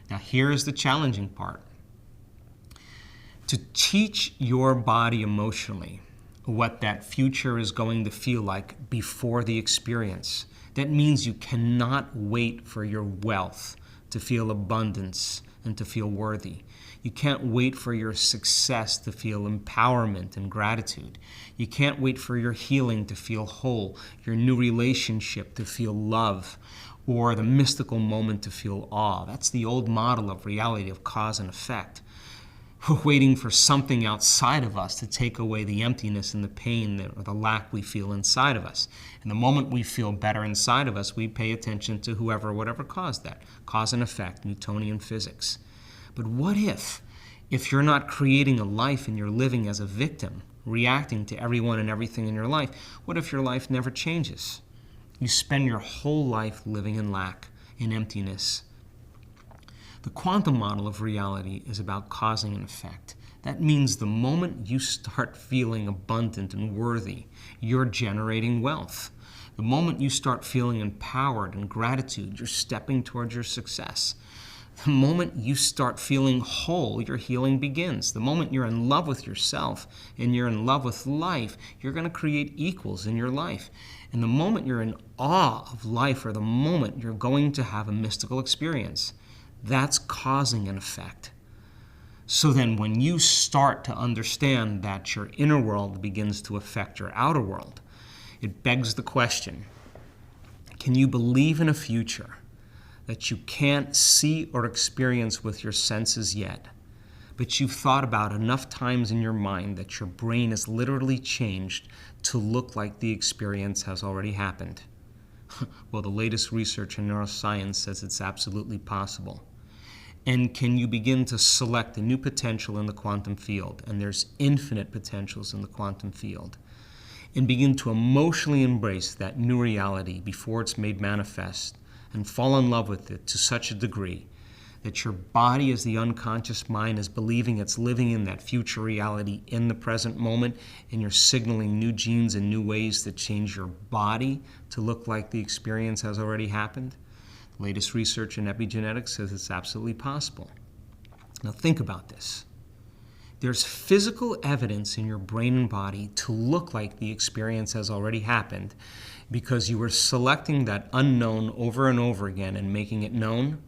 Now here's the challenging part. To teach your body emotionally what that future is going to feel like before the experience, that means you cannot wait for your wealth to feel abundance and to feel worthy. You can't wait for your success to feel empowerment and gratitude. You can't wait for your healing to feel whole, your new relationship to feel love, or the mystical moment to feel awe. That's the old model of reality of cause and effect. We're waiting for something outside of us to take away the emptiness and the pain or the lack we feel inside of us. And the moment we feel better inside of us, we pay attention to whoever, whatever caused that. Cause and effect, Newtonian physics. But what if you're not creating a life and you're living as a victim, reacting to everyone and everything in your life? What if your life never changes? You spend your whole life living in lack, in emptiness. The quantum model of reality is about causing an effect. That means the moment you start feeling abundant and worthy, you're generating wealth. The moment you start feeling empowered and gratitude, you're stepping towards your success. The moment you start feeling whole, your healing begins. The moment you're in love with yourself and you're in love with life, you're going to create equals in your life. And the moment you're in awe of life, or the moment you're going to have a mystical experience, that's causing an effect. So then when you start to understand that your inner world begins to affect your outer world, it begs the question, can you believe in a future that you can't see or experience with your senses yet, but you've thought about enough times in your mind that your brain is literally changed to look like the experience has already happened? Well, the latest research in neuroscience says it's absolutely possible. And can you begin to select a new potential in the quantum field? And there's infinite potentials in the quantum field. And begin to emotionally embrace that new reality before it's made manifest, and fall in love with it to such a degree that your body, as the unconscious mind, is believing it's living in that future reality in the present moment, and you're signaling new genes and new ways that change your body to look like the experience has already happened. The latest research in epigenetics says it's absolutely possible. Now think about this. There's physical evidence in your brain and body to look like the experience has already happened because you were selecting that unknown over and over again and making it known.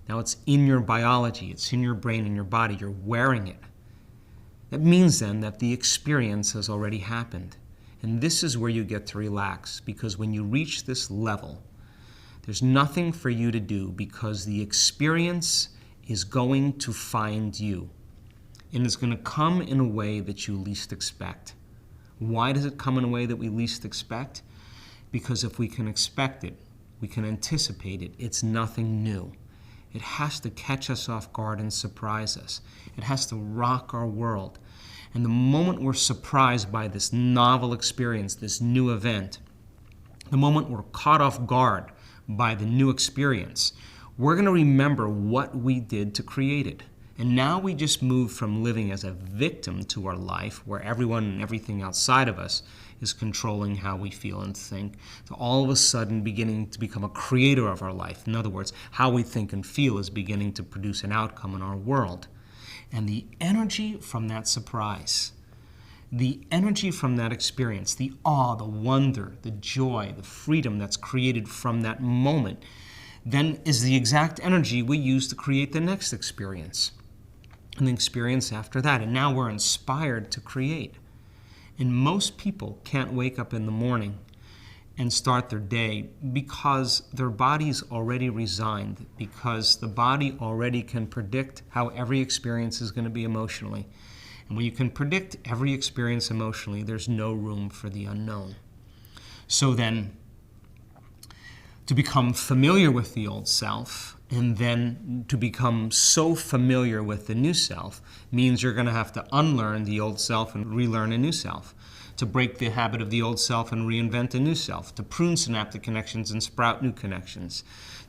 Now it's in your biology, it's in your brain and your body, you're wearing it. That means then that the experience has already happened. And this is where you get to relax, because when you reach this level, there's nothing for you to do, because the experience is going to find you. And it's going to come in a way that you least expect. Why does it come in a way that we least expect? Because if we can expect it, we can anticipate it, it's nothing new. It has to catch us off guard and surprise us. It has to rock our world. And the moment we're surprised by this novel experience, this new event, the moment we're caught off guard by the new experience, we're going to remember what we did to create it. And now we just move from living as a victim to our life, where everyone and everything outside of us is controlling how we feel and think, to all of a sudden beginning to become a creator of our life. In other words, how we think and feel is beginning to produce an outcome in our world. And the energy from that surprise, the energy from that experience, the awe, the wonder, the joy, the freedom that's created from that moment, then is the exact energy we use to create the next experience and the experience after that. And now we're inspired to create. And most people can't wake up in the morning and start their day because their body's already resigned, because the body already can predict how every experience is going to be emotionally. And when you can predict every experience emotionally, there's no room for the unknown. So then, to become familiar with the old self, and then to become so familiar with the new self, means you're going to have to unlearn the old self and relearn a new self. To break the habit of the old self and reinvent a new self. To prune synaptic connections and sprout new connections.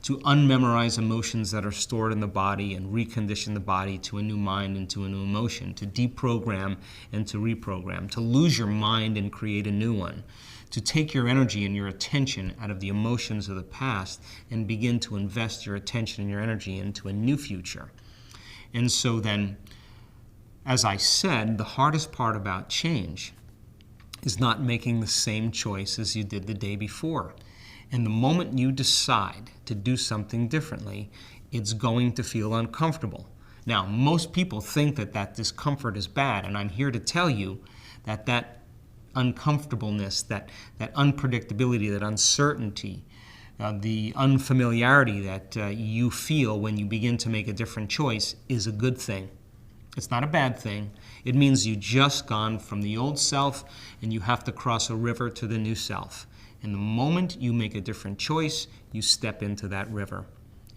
To unmemorize emotions that are stored in the body and recondition the body to a new mind and to a new emotion. To deprogram and to reprogram. To lose your mind and create a new one. to take your energy and your attention out of the emotions of the past and begin to invest your attention and your energy into a new future. And so then, as I said, the hardest part about change is not making the same choice as you did the day before. And the moment you decide to do something differently, it's going to feel uncomfortable. Now, most people think that discomfort is bad, and I'm here to tell you that uncomfortableness, that unpredictability, that uncertainty, the unfamiliarity that you feel when you begin to make a different choice is a good thing. It's not a bad thing. It means you just gone from the old self and you have to cross a river to the new self. And the moment you make a different choice, you step into that river.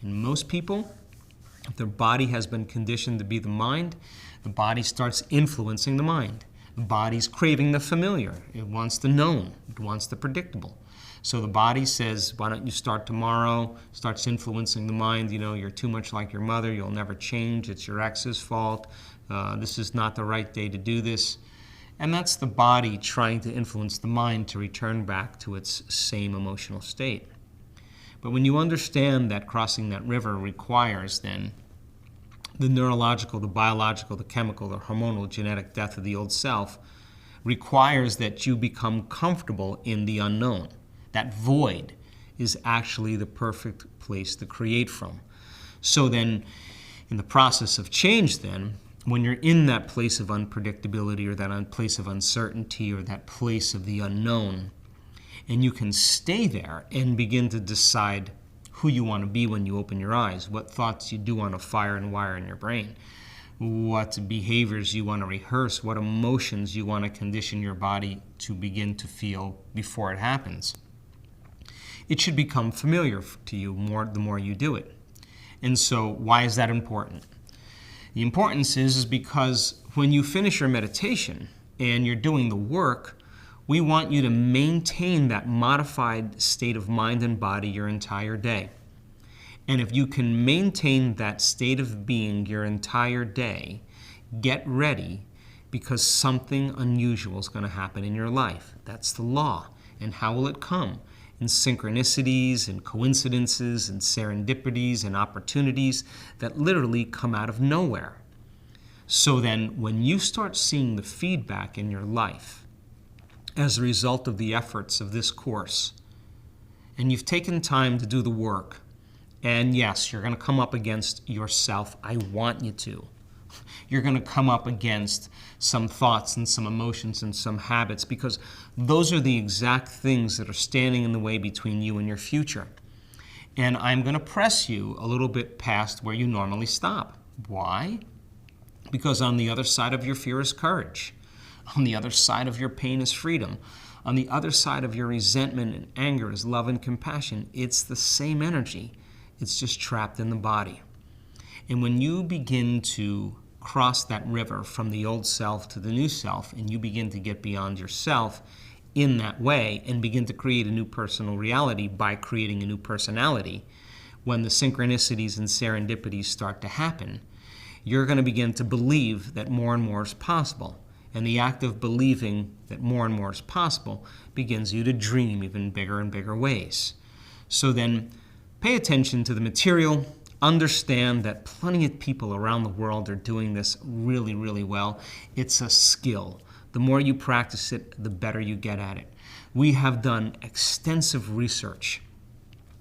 And most people, if their body has been conditioned to be the mind, the body starts influencing the mind. The body's craving the familiar. It wants the known. It wants the predictable. So the body says, why don't you start tomorrow? Starts influencing the mind. You know, you're too much like your mother. You'll never change. It's your ex's fault. This is not the right day to do this. And that's the body trying to influence the mind to return back to its same emotional state. But when you understand that crossing that river requires then the neurological, the biological, the chemical, the hormonal, genetic death of the old self, requires that you become comfortable in the unknown. That void is actually the perfect place to create from. So then, in the process of change then, when you're in that place of unpredictability or that place of uncertainty or that place of the unknown, and you can stay there and begin to decide who you want to be when you open your eyes, what thoughts you do want to fire and wire in your brain, what behaviors you want to rehearse, what emotions you want to condition your body to begin to feel before it happens. It should become familiar to you the more you do it. And so why is that important? The importance is because when you finish your meditation and you're doing the work, we want you to maintain that modified state of mind and body your entire day. And if you can maintain that state of being your entire day, get ready because something unusual is going to happen in your life. That's the law. And how will it come? In synchronicities and coincidences and serendipities and opportunities that literally come out of nowhere. So then when you start seeing the feedback in your life as a result of the efforts of this course, and you've taken time to do the work, and yes, you're going to come up against yourself. I want you to. You're going to come up against some thoughts and some emotions and some habits because those are the exact things that are standing in the way between you and your future. And I'm going to press you a little bit past where you normally stop. Why? Because on the other side of your fear is courage. On the other side of your pain is freedom. On the other side of your resentment and anger is love and compassion. It's the same energy. It's just trapped in the body. And when you begin to cross that river from the old self to the new self, and you begin to get beyond yourself in that way and begin to create a new personal reality by creating a new personality, when the synchronicities and serendipities start to happen, you're going to begin to believe that more and more is possible. And the act of believing that more and more is possible begins you to dream even bigger and bigger ways. So then pay attention to the material. Understand that plenty of people around the world are doing this really, really well. It's a skill. The more you practice it, the better you get at it. We have done extensive research,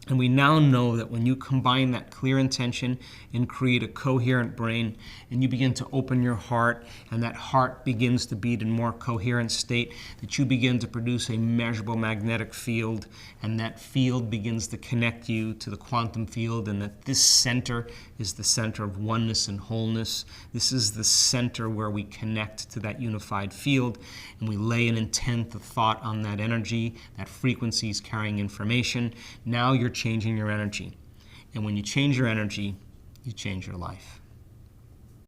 and we now know that when you combine that clear intention and create a coherent brain, and you begin to open your heart, and that heart begins to beat in more coherent state, that you begin to produce a measurable magnetic field, and that field begins to connect you to the quantum field, and that this center is the center of oneness and wholeness. This is the center where we connect to that unified field, and we lay an intent, a thought on that energy. That frequency is carrying information. Now you're changing your energy. And when you change your energy, you change your life.